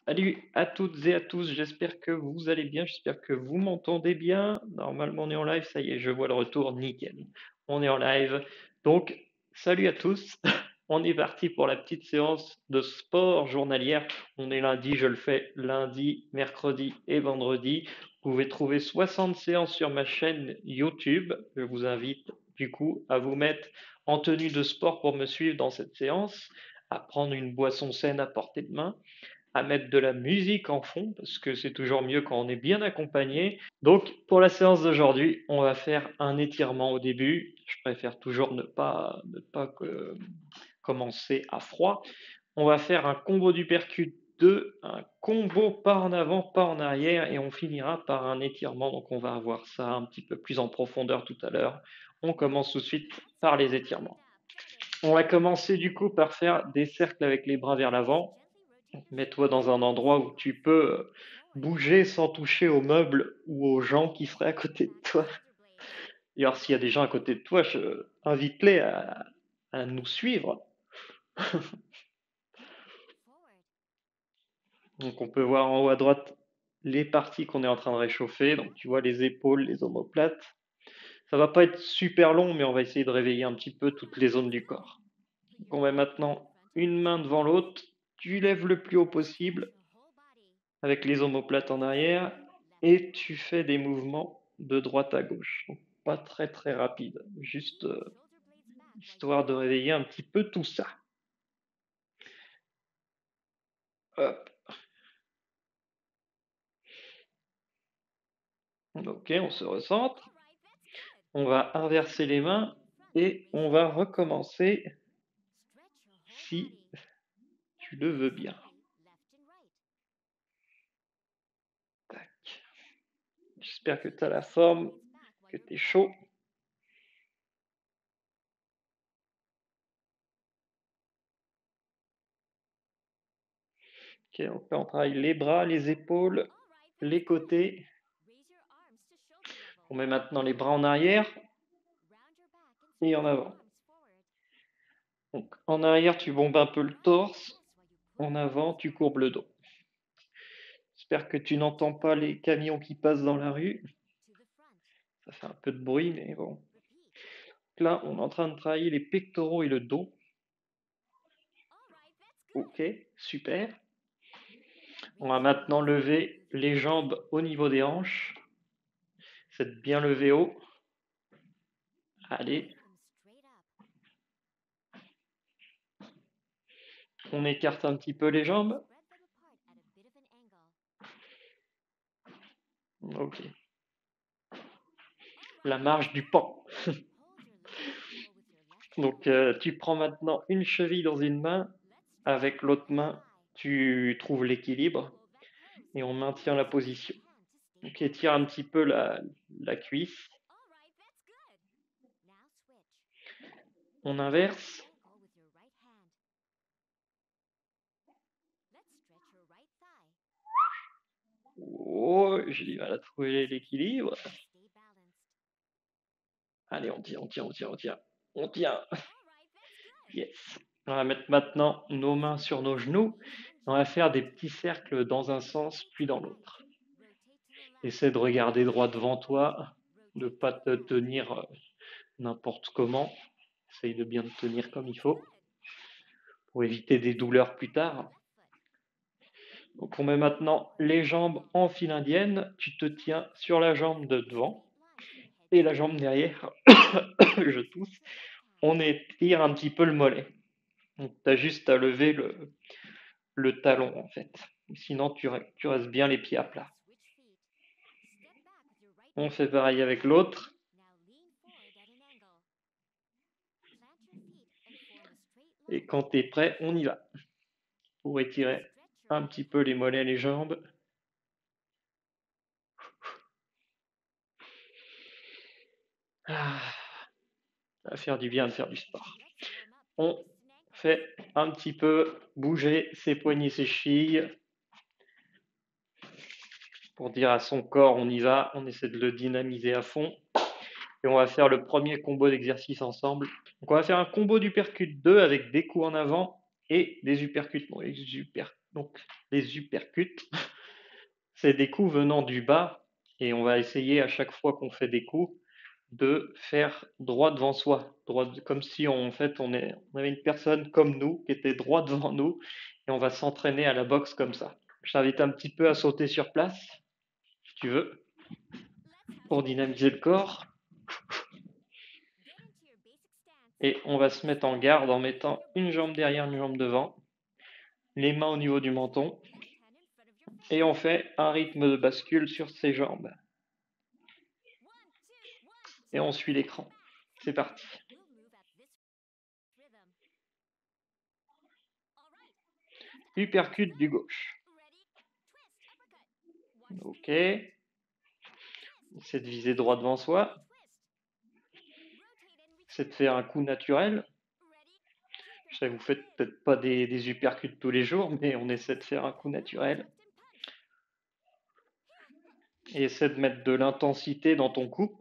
Salut à toutes et à tous, j'espère que vous allez bien, j'espère que vous m'entendez bien. Normalement on est en live, ça y est, je vois le retour, nickel. On est en live. Donc, salut à tous. On est parti pour la petite séance de sport journalière. On est lundi, je le fais lundi, mercredi et vendredi. Vous pouvez trouver 60 séances sur ma chaîne YouTube. Je vous invite du coup à vous mettre en tenue de sport pour me suivre dans cette séance, à prendre une boisson saine à portée de main, à mettre de la musique en fond, parce que c'est toujours mieux quand on est bien accompagné. Donc, pour la séance d'aujourd'hui, on va faire un étirement au début. Je préfère toujours ne pas commencer à froid. On va faire un combo du percute 2, un combo pas en avant, pas en arrière, et on finira par un étirement. Donc, on va avoir ça un petit peu plus en profondeur tout à l'heure. On commence tout de suite par les étirements. On va commencer du coup par faire des cercles avec les bras vers l'avant. Mets-toi dans un endroit où tu peux bouger sans toucher aux meubles ou aux gens qui seraient à côté de toi. Et alors, s'il y a des gens à côté de toi, invite-les à nous suivre. Donc, on peut voir en haut à droite les parties qu'on est en train de réchauffer. Donc, tu vois les épaules, les omoplates. Ça va pas être super long, mais on va essayer de réveiller un petit peu toutes les zones du corps. Donc, on met maintenant une main devant l'autre. Tu lèves le plus haut possible avec les omoplates en arrière et tu fais des mouvements de droite à gauche. Donc, pas très très rapide, juste histoire de réveiller un petit peu tout ça. Hop. Ok, on se recentre. On va inverser les mains et on va recommencer si tu le veux bien. Tac. J'espère que tu as la forme, que tu es chaud. Ok, donc là on travaille les bras, les épaules, les côtés. On met maintenant les bras en arrière et en avant. Donc en arrière, tu bombes un peu le torse. En avant, tu courbes le dos. J'espère que tu n'entends pas les camions qui passent dans la rue. Ça fait un peu de bruit, mais bon. Là, on est en train de travailler les pectoraux et le dos. Ok, super. On va maintenant lever les jambes au niveau des hanches. C'est bien levé haut. Allez. On écarte un petit peu les jambes. Ok. La marche du pan. Donc, tu prends maintenant une cheville dans une main. Avec l'autre main, tu trouves l'équilibre et on maintient la position. Donc, étire un petit peu la cuisse. On inverse. Oh, j'ai du mal à trouver l'équilibre. Allez, on tient, on tient, on tient, on tient. On tient. Yes. On va mettre maintenant nos mains sur nos genoux. On va faire des petits cercles dans un sens puis dans l'autre. Essaie de regarder droit devant toi, de ne pas te tenir n'importe comment. Essaye de bien te tenir comme il faut pour éviter des douleurs plus tard. Donc on met maintenant les jambes en file indienne. Tu te tiens sur la jambe de devant et la jambe derrière. Je tousse. On étire un petit peu le mollet. Donc tu as juste à lever le talon en fait. Sinon tu restes bien les pieds à plat. On fait pareil avec l'autre. Et quand tu es prêt, on y va. Pour étirer un petit peu les mollets et les jambes. Ah, ça va faire du bien de faire du sport. On fait un petit peu bouger ses poignets, ses chevilles pour dire à son corps on y va, on essaie de le dynamiser à fond. Et on va faire le premier combo d'exercice ensemble. Donc on va faire un combo d'uppercut 2 avec des coups en avant et des uppercuts. Bon, les Donc les uppercuts, c'est des coups venant du bas et on va essayer à chaque fois qu'on fait des coups de faire droit devant soi, comme si en fait on avait une personne comme nous qui était droit devant nous et on va s'entraîner à la boxe comme ça. Je t'invite un petit peu à sauter sur place, si tu veux, pour dynamiser le corps. Et on va se mettre en garde en mettant une jambe derrière, une jambe devant, les mains au niveau du menton. Et on fait un rythme de bascule sur ses jambes. Et on suit l'écran. C'est parti. Uppercut du gauche. Ok. C'est de viser droit devant soi. C'est de faire un coup naturel. Je sais que vous faites peut-être pas des uppercuts tous les jours, mais on essaie de faire un coup naturel. Et essaie de mettre de l'intensité dans ton coup.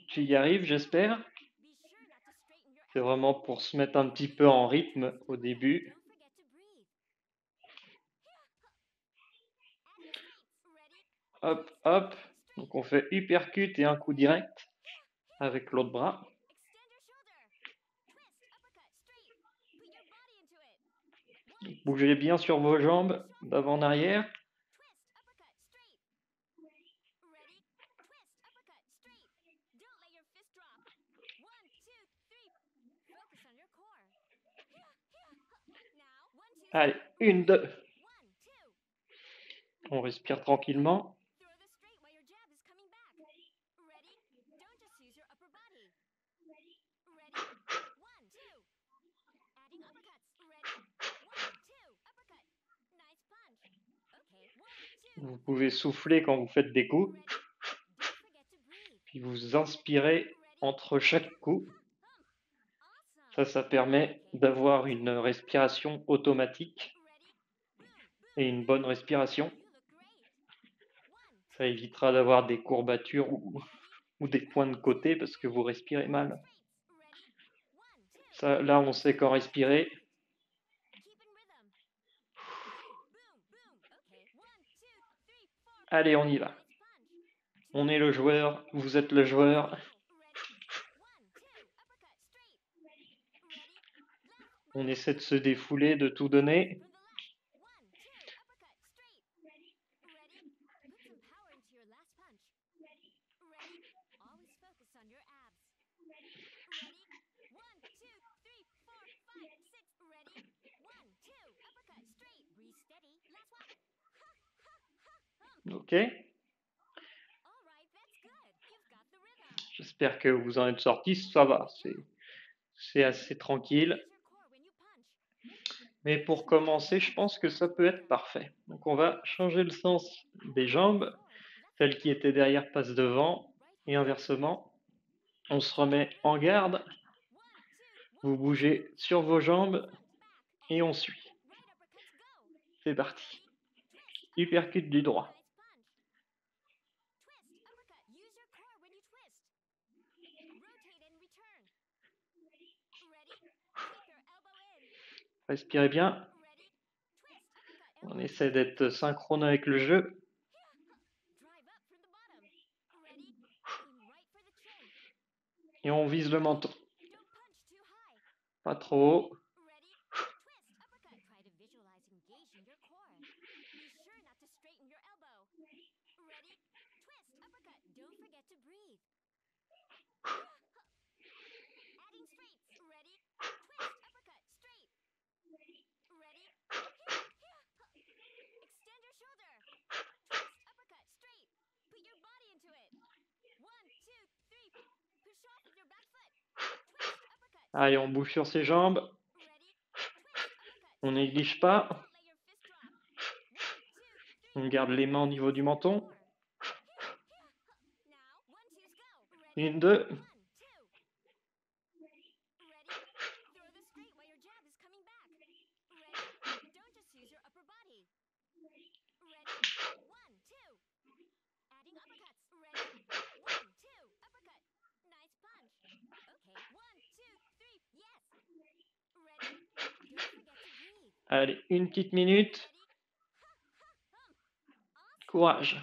Tu y arrives, j'espère. C'est vraiment pour se mettre un petit peu en rythme au début. Hop, hop. Donc on fait uppercut et un coup direct avec l'autre bras. Bougez bien sur vos jambes d'avant en arrière. Allez, 1, 2. On respire tranquillement. Vous pouvez souffler quand vous faites des coups. Puis vous inspirez entre chaque coup. Ça permet d'avoir une respiration automatique et une bonne respiration. Ça évitera d'avoir des courbatures ou des points de côté parce que vous respirez mal. Ça, là, on sait quand respirer. Allez, on y va. On est le joueur, vous êtes le joueur. On essaie de se défouler, de tout donner. Ok. J'espère que vous en êtes sortis. Ça va, c'est assez tranquille. Mais pour commencer, je pense que ça peut être parfait. Donc on va changer le sens des jambes. Celle qui était derrière passe devant et inversement. On se remet en garde. Vous bougez sur vos jambes et on suit. C'est parti. Uppercut du droit. Respirez bien. On essaie d'être synchrone avec le jeu. Et on vise le menton. Pas trop haut. Allez, on bouge sur ses jambes. On néglige pas. On garde les mains au niveau du menton. 1, 2. Allez, une petite minute. Courage.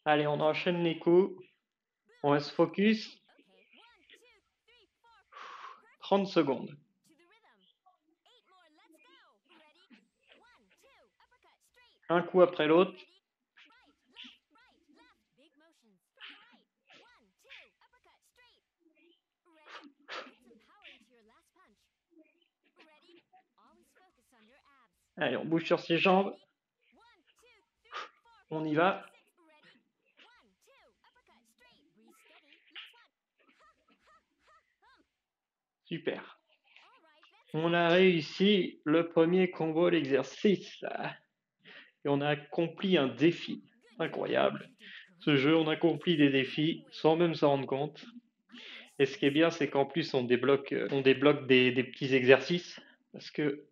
Allez, on enchaîne les coups. On reste focus. 30 secondes. Un coup après l'autre. Allez, on bouge sur ses jambes. On y va. Super. On a réussi le premier combo d'exercice. Et on a accompli un défi. Incroyable. Ce jeu, on accomplit des défis sans même s'en rendre compte. Et ce qui est bien, c'est qu'en plus, on débloque des petits exercices. Parce que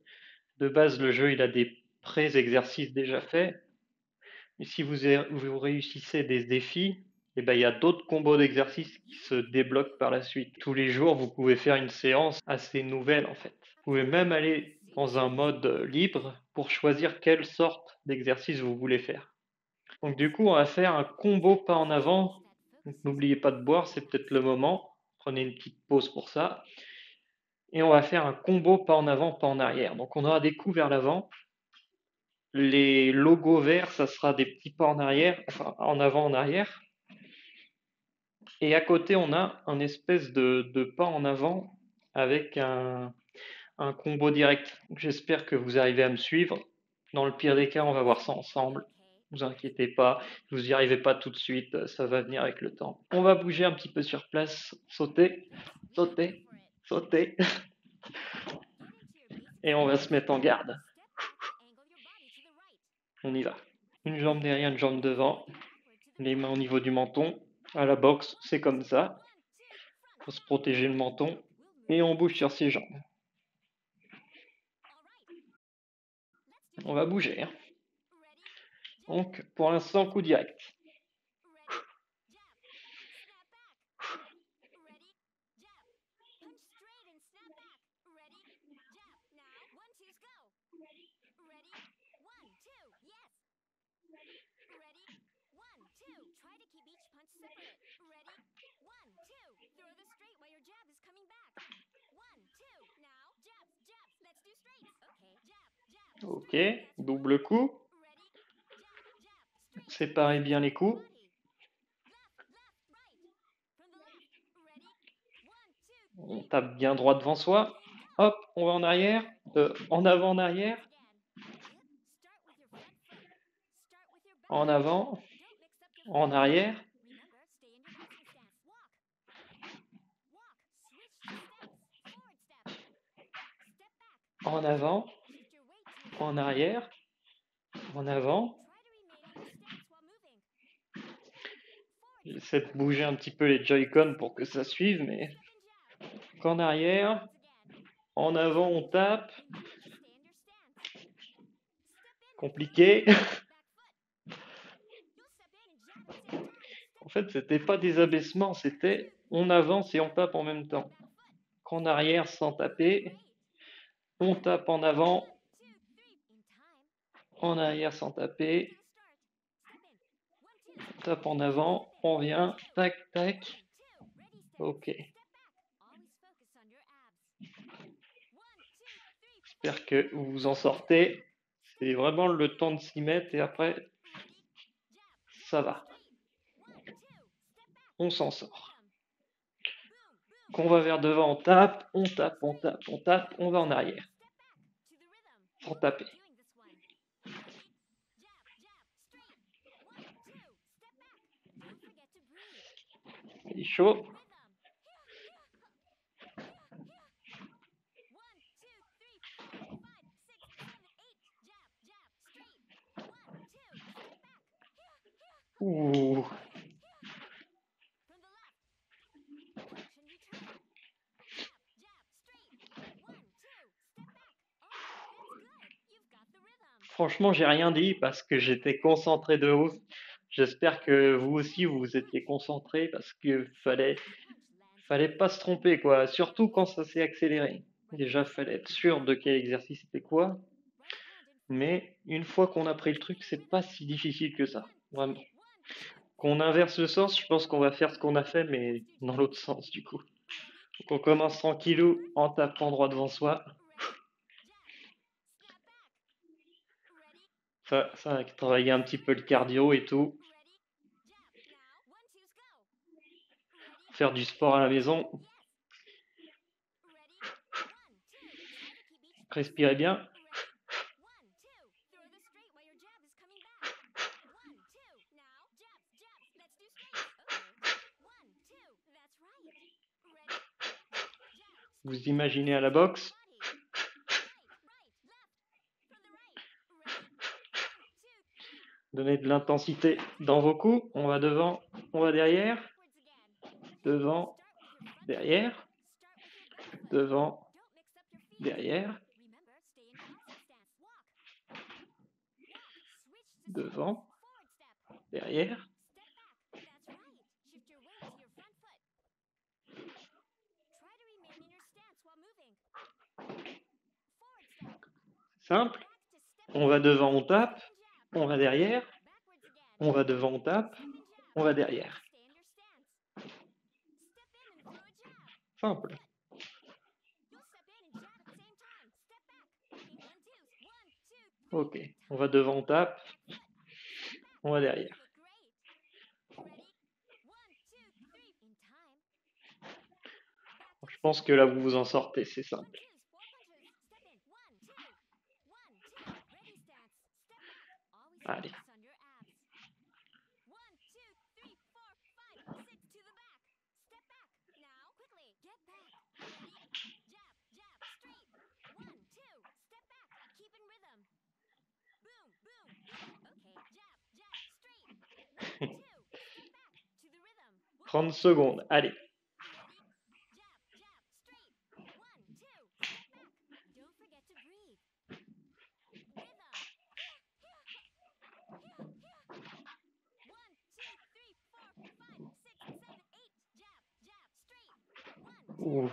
de base, le jeu, il a des pré-exercices déjà faits. Et si vous réussissez des défis, eh ben, il y a d'autres combos d'exercices qui se débloquent par la suite. Tous les jours, vous pouvez faire une séance assez nouvelle en fait. Vous pouvez même aller dans un mode libre pour choisir quelle sorte d'exercice vous voulez faire. Donc du coup, on va faire un combo pas en avant. Donc, n'oubliez pas de boire, c'est peut-être le moment. Prenez une petite pause pour ça. Et on va faire un combo pas en avant, pas en arrière. Donc on aura des coups vers l'avant. Les logos verts, ça sera des petits pas en arrière, enfin en avant, en arrière. Et à côté, on a un espèce de pas en avant avec un combo direct. J'espère que vous arrivez à me suivre. Dans le pire des cas, on va voir ça ensemble. Ne vous inquiétez pas, vous n'y arrivez pas tout de suite, ça va venir avec le temps. On va bouger un petit peu sur place, sauter, sauter, sauter, et on va se mettre en garde. On y va. Une jambe derrière, une jambe devant, les mains au niveau du menton. À la boxe, c'est comme ça. Faut se protéger le menton et on bouge sur ses jambes. On va bouger. Hein. Donc, pour l'instant, coup direct. Ok, double coup. Séparez bien les coups. On tape bien droit devant soi. Hop, on va en arrière. En avant, en arrière. En avant. En arrière. En avant. En arrière. En avant. J'essaie de bouger un petit peu les Joy-Con pour que ça suive, mais qu'en arrière. En avant, on tape. Compliqué. En fait, c'était pas des abaissements, c'était on avance et on tape en même temps. Qu'en arrière sans taper. On tape en avant. En arrière sans taper. On tape en avant. On vient. Tac, tac. Ok. J'espère que vous vous en sortez. C'est vraiment le temps de s'y mettre et après, ça va. On s'en sort. Qu'on va vers devant, on tape, on tape, on tape, on tape, on va en arrière. Sans taper. Il est chaud. Ouh. Franchement, j'ai rien dit parce que j'étais concentré de ouf. J'espère que vous aussi vous étiez concentré parce que fallait pas se tromper quoi, surtout quand ça s'est accéléré. Déjà, fallait être sûr de quel exercice c'était quoi, mais une fois qu'on a pris le truc, c'est pas si difficile que ça, vraiment. Qu'on inverse le sens, je pense qu'on va faire ce qu'on a fait, mais dans l'autre sens du coup. Donc on commence tranquillou en tapant droit devant soi. Ça va travailler un petit peu le cardio et tout. Faire du sport à la maison. Respirez bien. Vous imaginez à la boxe. Donnez de l'intensité dans vos coups. On va devant, on va derrière. Devant, derrière. Devant, derrière. Devant, derrière. Simple. On va devant, on tape. On va derrière. On va devant, on tape. On va derrière. Simple. Ok. On va devant, on tape. On va derrière. Je pense que là, vous vous en sortez, c'est simple. Allez. « 30 secondes, allez. Ouh.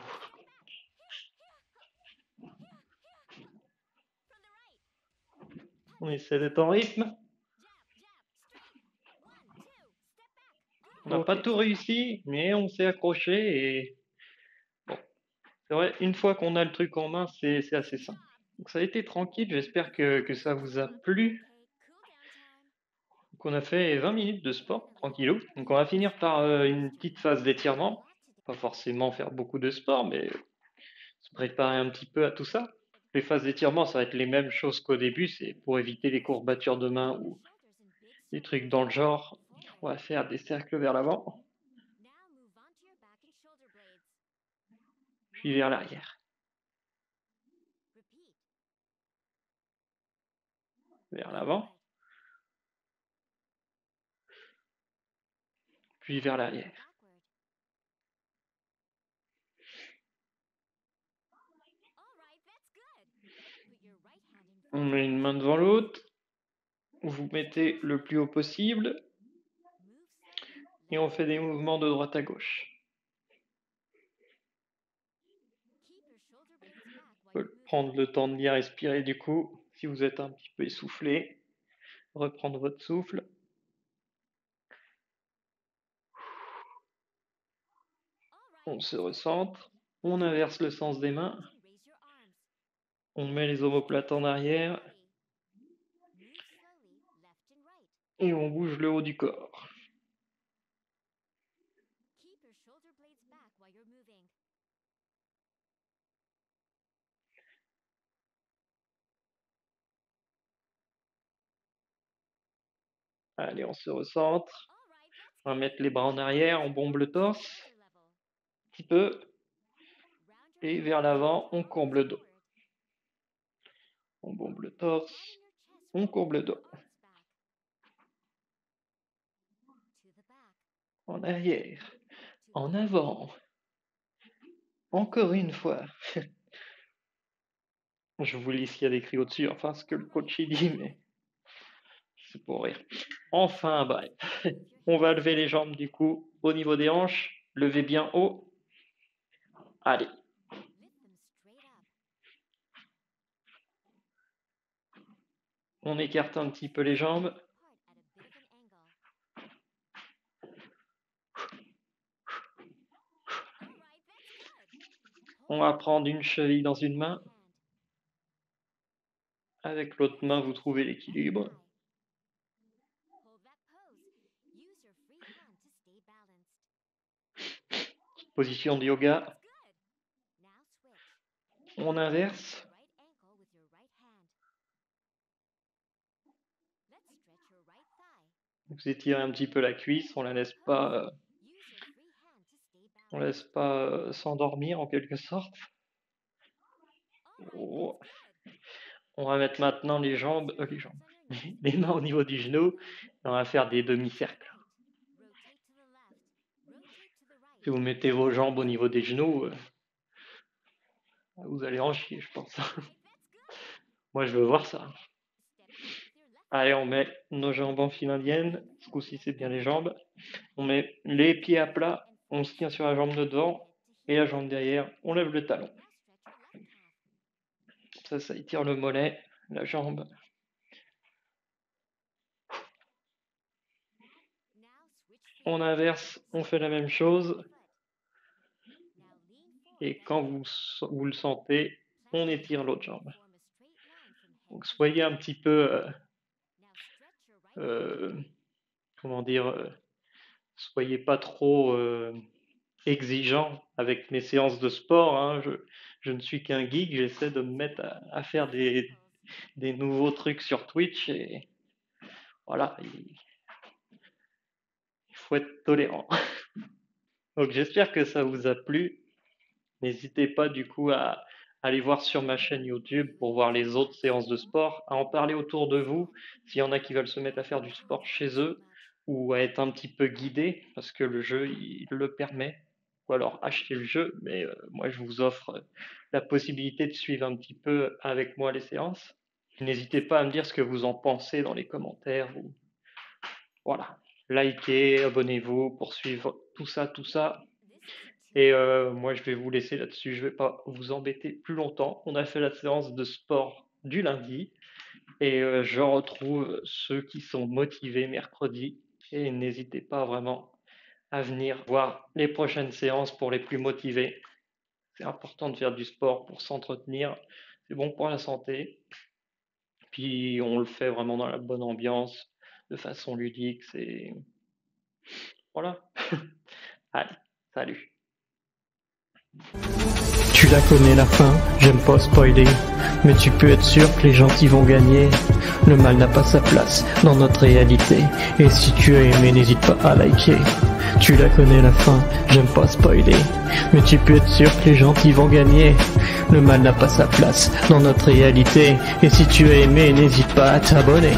On essaie d'être en rythme. On n'a pas tout réussi, mais on s'est accroché et bon, c'est vrai, une fois qu'on a le truc en main, c'est assez simple. Donc ça a été tranquille, j'espère que ça vous a plu. Donc on a fait 20 minutes de sport, tranquillou. Donc on va finir par une petite phase d'étirement. Pas forcément faire beaucoup de sport, mais se préparer un petit peu à tout ça. Les phases d'étirement, ça va être les mêmes choses qu'au début, c'est pour éviter les courbatures de main ou des trucs dans le genre. On va faire des cercles vers l'avant, puis vers l'arrière. Vers l'avant, puis vers l'arrière. On met une main devant l'autre, vous mettez le plus haut possible, et on fait des mouvements de droite à gauche. Faut prendre le temps de bien respirer du coup, si vous êtes un petit peu essoufflé, reprendre votre souffle. On se recentre, on inverse le sens des mains, on met les omoplates en arrière, et on bouge le haut du corps. Allez, on se recentre. On va mettre les bras en arrière, on bombe le torse, un petit peu, et vers l'avant, on courbe le dos. On bombe le torse, on courbe le dos. En arrière, en avant. Encore une fois. Je vous lis s'il y a des cris au-dessus, enfin ce que le coach il dit, mais c'est pour rire. Enfin bref, on va lever les jambes du coup au niveau des hanches, levez bien haut. Allez. On écarte un petit peu les jambes. On va prendre une cheville dans une main. Avec l'autre main, vous trouvez l'équilibre. Position de yoga. On inverse. Vous étirez un petit peu la cuisse, on la laisse pas s'endormir en quelque sorte. Oh. On va mettre maintenant les mains au niveau du genou et on va faire des demi-cercles. Si vous mettez vos jambes au niveau des genoux, vous allez en chier, je pense. Moi, je veux voir ça. Allez, on met nos jambes en file indienne. Ce coup-ci, c'est bien les jambes. On met les pieds à plat. On se tient sur la jambe de devant et la jambe derrière. On lève le talon. Ça étire le mollet, la jambe. On inverse, on fait la même chose. Et quand vous le sentez, on étire l'autre jambe. Donc soyez un petit peu, soyez pas trop exigeant avec mes séances de sport. Hein. Je ne suis qu'un geek, j'essaie de me mettre à faire des nouveaux trucs sur Twitch et voilà, il faut être tolérant. Donc j'espère que ça vous a plu. N'hésitez pas du coup à aller voir sur ma chaîne YouTube pour voir les autres séances de sport, à en parler autour de vous, s'il y en a qui veulent se mettre à faire du sport chez eux ou à être un petit peu guidés, parce que le jeu il le permet, ou alors achetez le jeu, mais moi je vous offre la possibilité de suivre un petit peu avec moi les séances. N'hésitez pas à me dire ce que vous en pensez dans les commentaires. Voilà, likez, abonnez-vous pour suivre tout ça. Et moi, je vais vous laisser là-dessus. Je ne vais pas vous embêter plus longtemps. On a fait la séance de sport du lundi. Et je retrouve ceux qui sont motivés mercredi. Et n'hésitez pas vraiment à venir voir les prochaines séances pour les plus motivés. C'est important de faire du sport pour s'entretenir. C'est bon pour la santé. Puis on le fait vraiment dans la bonne ambiance, de façon ludique. C'est... Voilà. Allez, salut. Tu la connais la fin, j'aime pas spoiler, mais tu peux être sûr que les gentils vont gagner. Le mal n'a pas sa place dans notre réalité, et si tu as aimé, n'hésite pas à liker. Tu la connais la fin, j'aime pas spoiler, mais tu peux être sûr que les gentils vont gagner. Le mal n'a pas sa place dans notre réalité, et si tu as aimé, n'hésite pas à t'abonner.